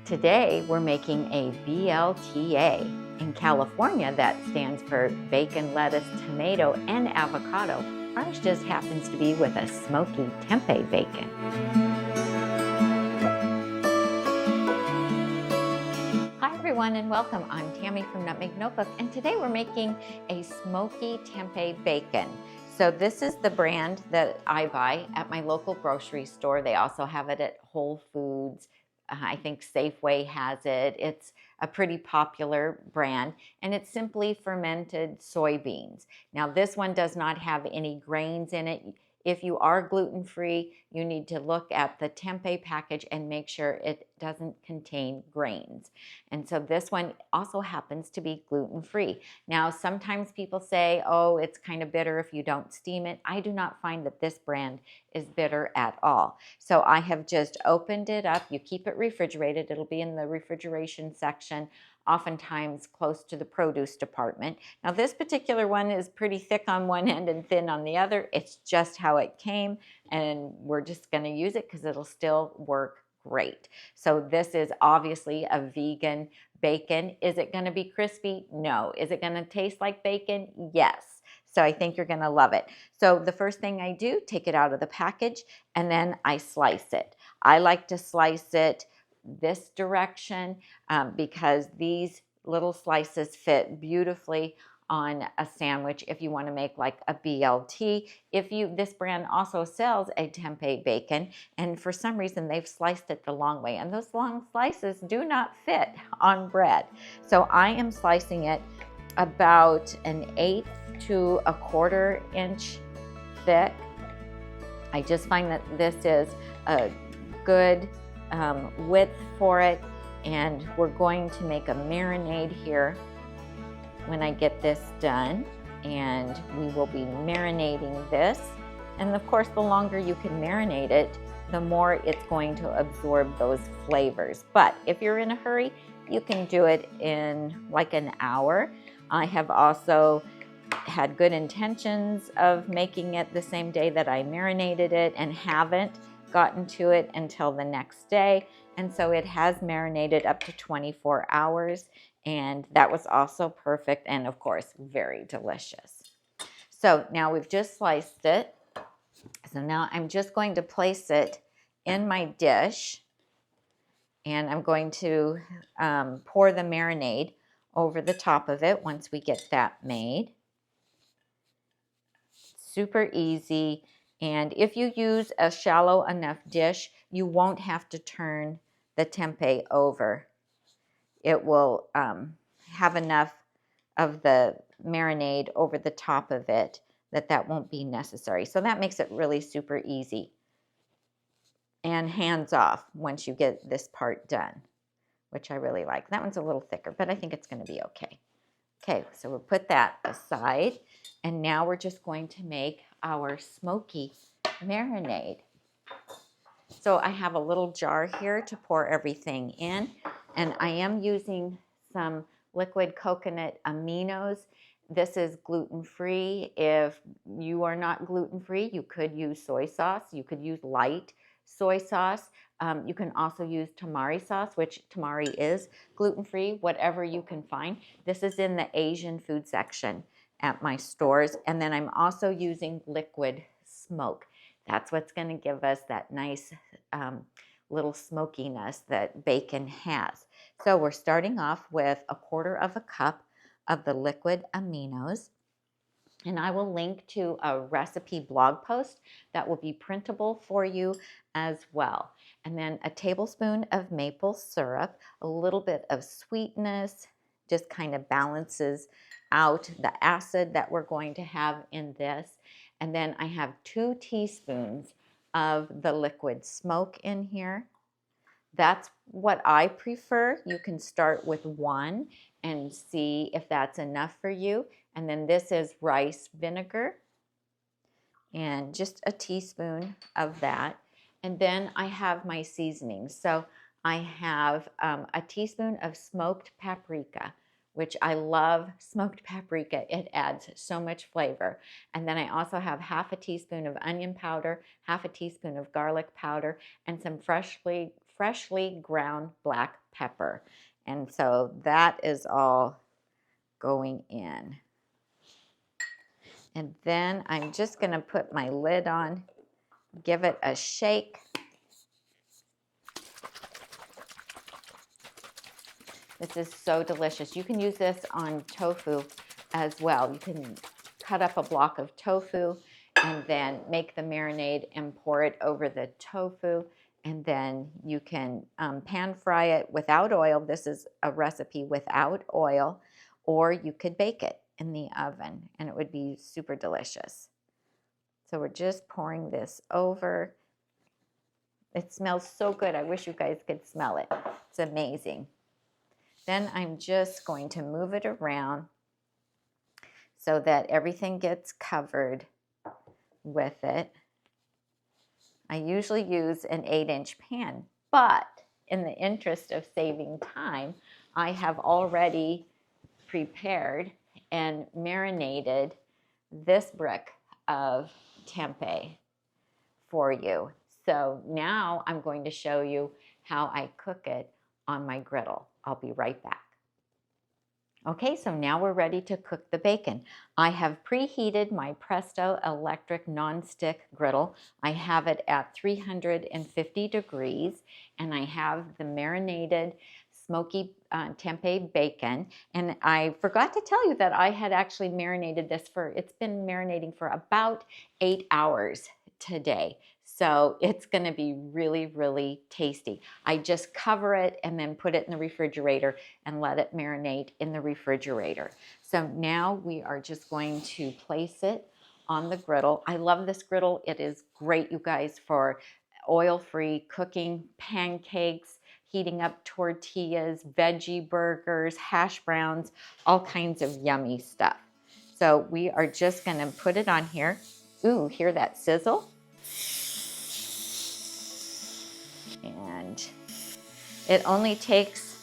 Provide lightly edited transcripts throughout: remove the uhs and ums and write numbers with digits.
Today we're making a BLTA. In California, that stands for bacon, lettuce, tomato, and avocado. Ours just happens to be with a Smoky Tempeh bacon. Hi everyone and welcome. I'm Tammy from Nutmeg Notebook, and today we're making a Smoky Tempeh bacon. So this is the brand that I buy at my local grocery store. They also have it at Whole Foods. I think Safeway has it. It's a pretty popular brand, and it's simply fermented soybeans. Now, this one does not have any grains in it. If you are gluten-free, you need to look at the tempeh package and make sure it doesn't contain grains. And so this one also happens to be gluten-free. Now, sometimes people say, oh, it's kind of bitter if you don't steam it. I do not find that this brand is bitter at all. So I have just opened it up. You keep it refrigerated. It'll be in the refrigeration section, oftentimes close to the produce department. Now this particular one is pretty thick on one end and thin on the other. It's just how it came, and we're just going to use it because it'll still work great. So this is obviously a vegan bacon. Is it going to be crispy? No. Is it going to taste like bacon? Yes. So I think you're going to love it. So the first thing I do, take it out of the package, and then I slice it. I like to slice it this direction because these little slices fit beautifully on a sandwich if you want to make like a BLT. This brand also sells a tempeh bacon, and for some reason they've sliced it the long way, and those long slices do not fit on bread. So I am slicing it about 1/8 to 1/4 inch thick. I just find that this is a good width for it, and we're going to make a marinade here when I get this done, and we will be marinating this. And of course, the longer you can marinate it, the more it's going to absorb those flavors. But if you're in a hurry, you can do it in like an hour. I have also had good intentions of making it the same day that I marinated it and haven't gotten to it until the next day. And so it has marinated up to 24 hours, and that was also perfect and of course very delicious. So now we've just sliced it. So now I'm just going to place it in my dish, and I'm going to pour the marinade over the top of it once we get that made. Super easy. And if you use a shallow enough dish, you won't have to turn the tempeh over. It will have enough of the marinade over the top of it that won't be necessary. So that makes it really super easy and hands off once you get this part done, which I really like. That one's a little thicker, but I think it's going to be okay. Okay, so we'll put that aside, and now we're just going to make our smoky marinade. So I have a little jar here to pour everything in, and I am using some liquid coconut aminos. This is gluten-free. If you are not gluten-free, you could use soy sauce. You could use light soy sauce. You can also use tamari sauce, which tamari is gluten-free, whatever you can find. This is in the Asian food section at my stores. And then I'm also using liquid smoke. That's what's going to give us that nice little smokiness that bacon has. So we're starting off with 1/4 cup of the liquid aminos. And I will link to a recipe blog post that will be printable for you as well. And then a tablespoon of maple syrup, a little bit of sweetness, just kind of balances out the acid that we're going to have in this. And then I have 2 teaspoons of the liquid smoke in here. That's what I prefer. You can start with 1 and see if that's enough for you. And then this is rice vinegar, and just a teaspoon of that. And then I have my seasonings. So I have a teaspoon of smoked paprika, which I love smoked paprika. It adds so much flavor. And then I also have 1/2 teaspoon of onion powder, 1/2 teaspoon of garlic powder, and some freshly freshly ground black pepper. And so that is all going in. And then I'm just going to put my lid on, give it a shake. This is so delicious. You can use this on tofu as well. You can cut up a block of tofu and then make the marinade and pour it over the tofu. And then you can pan fry it without oil. This is a recipe without oil. Or you could bake it in the oven and it would be super delicious. So we're just pouring this over. It smells so good. I wish you guys could smell it. It's amazing. Then I'm just going to move it around so that everything gets covered with it. I usually use an 8-inch pan, but in the interest of saving time, I have already prepared and marinated this brick of tempeh for you. So now I'm going to show you how I cook it on my griddle. I'll be right back. Okay, so now we're ready to cook the bacon. I have preheated my Presto electric nonstick griddle. I have it at 350 degrees, and I have the marinated Smoky Tempeh bacon. And I forgot to tell you that I had actually marinated this it's been marinating for about 8 hours today. So it's going to be really, really tasty. I just cover it and then put it in the refrigerator and let it marinate in the refrigerator. So now we are just going to place it on the griddle. I love this griddle. It is great, you guys, for oil-free cooking, pancakes, heating up tortillas, veggie burgers, hash browns, all kinds of yummy stuff. So we are just going to put it on here. Ooh, hear that sizzle? And it only takes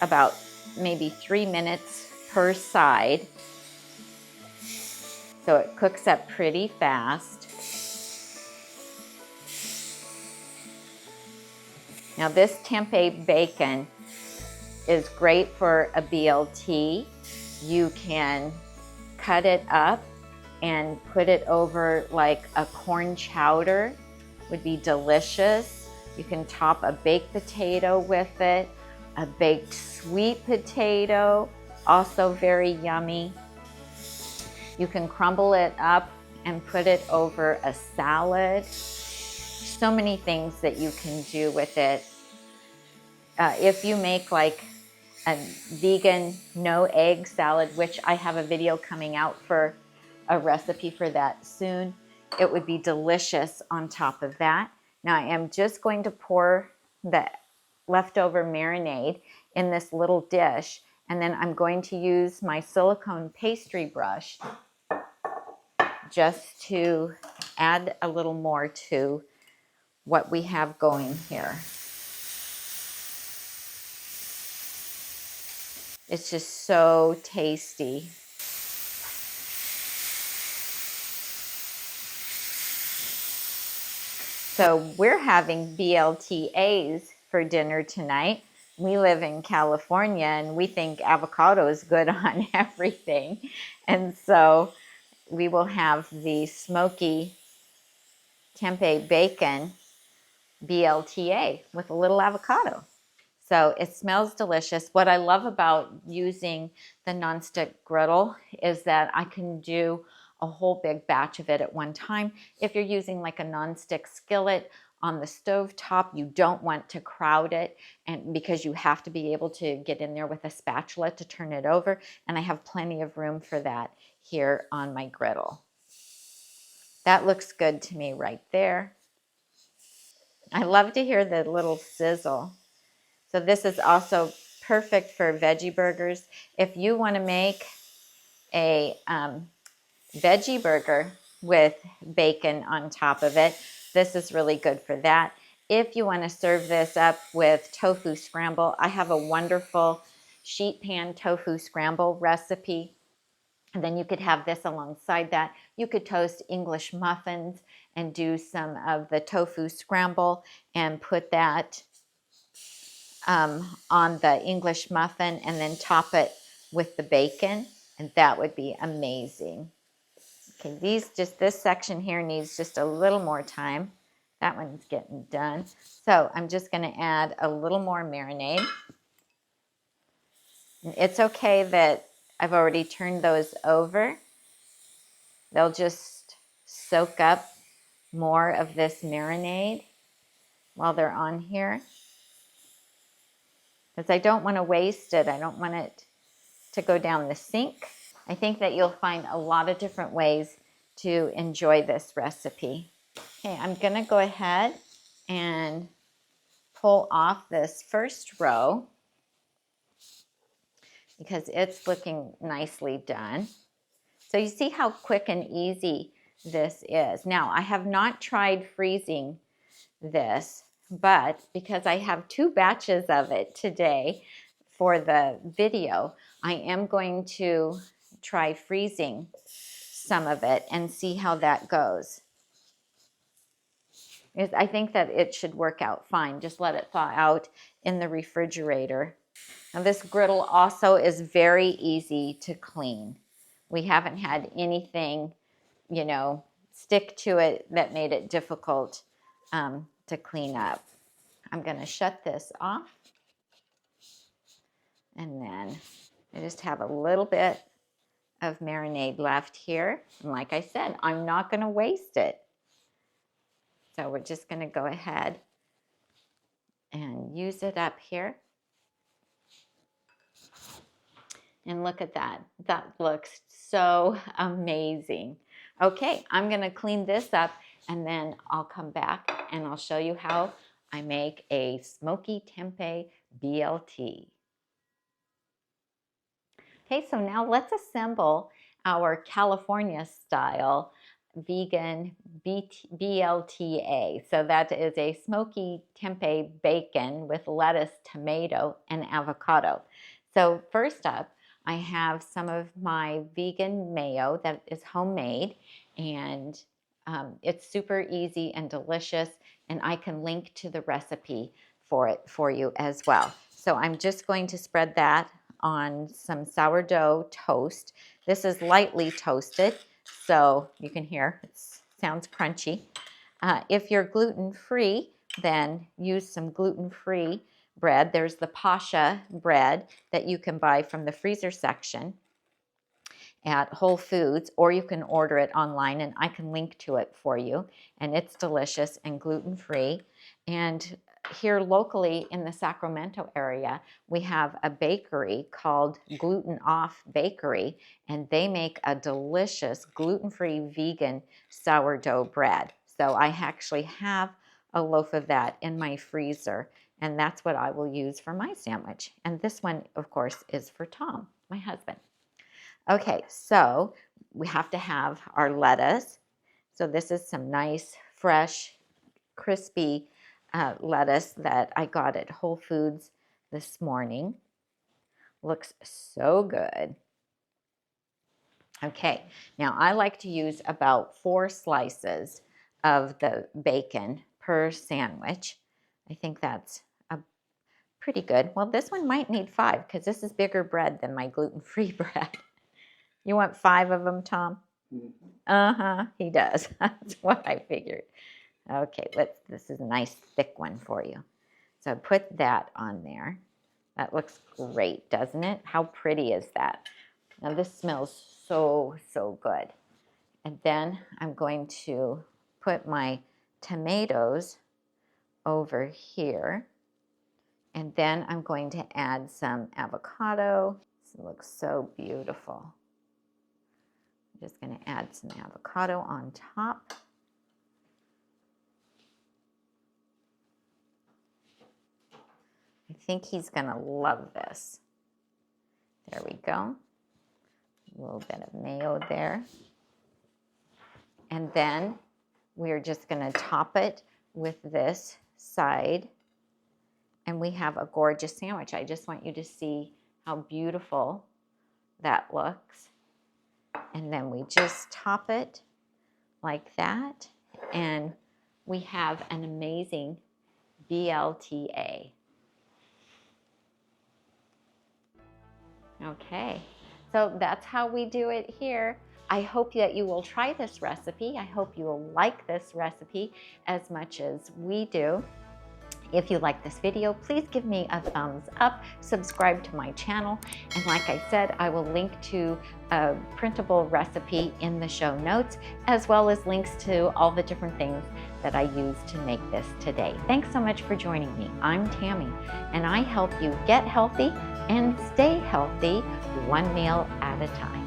about maybe 3 minutes per side. So it cooks up pretty fast. Now this tempeh bacon is great for a BLT. You can cut it up and put it over like a corn chowder. Would be delicious. You can top a baked potato with it, a baked sweet potato, also very yummy. You can crumble it up and put it over a salad. So many things that you can do with it. If you make like a vegan no egg salad, which I have a video coming out for a recipe for that soon, it would be delicious on top of that. Now I am just going to pour the leftover marinade in this little dish, and then I'm going to use my silicone pastry brush just to add a little more to what we have going here. It's just so tasty. So we're having BLTAs for dinner tonight. We live in California and we think avocado is good on everything. And so we will have the Smoky Tempeh bacon BLTA with a little avocado. So it smells delicious. What I love about using the nonstick griddle is that I can do a whole big batch of it at one time. If you're using like a nonstick skillet on the stove top, you don't want to crowd it, and because you have to be able to get in there with a spatula to turn it over, and I have plenty of room for that here on my griddle. That looks good to me right there. I love to hear the little sizzle. So this is also perfect for veggie burgers. If you want to make a veggie burger with bacon on top of it, this is really good for that. If you want to serve this up with tofu scramble, I have a wonderful sheet pan tofu scramble recipe. And then you could have this alongside that. You could toast English muffins and do some of the tofu scramble and put that on the English muffin and then top it with the bacon, and that would be amazing. Okay, this section here needs just a little more time. That one's getting done. So I'm just going to add a little more marinade. And it's okay that I've already turned those over. They'll just soak up more of this marinade while they're on here, because I don't want to waste it. I don't want it to go down the sink. I think that you'll find a lot of different ways to enjoy this recipe. Okay, I'm going to go ahead and pull off this first row because it's looking nicely done. So you see how quick and easy this is. Now, I have not tried freezing this, but because I have 2 batches of it today for the video, I am going to try freezing some of it and see how that goes. I think that it should work out fine. Just let it thaw out in the refrigerator. Now this griddle also is very easy to clean. We haven't had anything, stick to it that made it difficult to clean up. I'm going to shut this off. And then I just have a little bit of marinade left here. And like I said, I'm not going to waste it. So we're just going to go ahead and use it up here. And look at that. That looks so amazing. Okay, I'm going to clean this up and then I'll come back and I'll show you how I make a Smoky Tempeh BLT. Okay, so now let's assemble our California style vegan BLTA. So that is a smoky tempeh bacon with lettuce, tomato, and avocado. So first up, I have some of my vegan mayo that is homemade, and it's super easy and delicious, and I can link to the recipe for it for you as well. So I'm just going to spread that on some sourdough toast. This is lightly toasted, so you can hear it sounds crunchy. If you're gluten-free, then use some gluten-free bread. There's the Pascha bread that you can buy from the freezer section at Whole Foods, or you can order it online, and I can link to it for you. And it's delicious and gluten-free. And here locally in the Sacramento area, we have a bakery called Gluten Off Bakery, and they make a delicious gluten-free vegan sourdough bread. So I actually have a loaf of that in my freezer, and that's what I will use for my sandwich. And this one, of course, is for Tom, my husband. Okay, so we have to have our lettuce. So this is some nice, fresh, crispy lettuce that I got at Whole Foods this morning. Looks so good. Okay, now I like to use about 4 slices of the bacon per sandwich. I think that's pretty good. Well, this one might need 5 because this is bigger bread than my gluten-free bread. You want 5 of them, Tom? Uh-huh, he does. That's what I figured. Okay, this is a nice thick one for you. So put that on there. That looks great, doesn't it? How pretty is that? Now this smells so, so good. And then I'm going to put my tomatoes over here. And then I'm going to add some avocado. This looks so beautiful. I'm just going to add some avocado on top. I think he's going to love this. There we go. A little bit of mayo there. And then we're just going to top it with this side. And we have a gorgeous sandwich. I just want you to see how beautiful that looks. And then we just top it like that. And we have an amazing BLTA. Okay, so that's how we do it here. I hope that you will try this recipe. I hope you will like this recipe as much as we do. If you like this video, please give me a thumbs up, subscribe to my channel, and like I said, I will link to a printable recipe in the show notes, as well as links to all the different things that I used to make this today. Thanks so much for joining me. I'm Tammy, and I help you get healthy and stay healthy one meal at a time.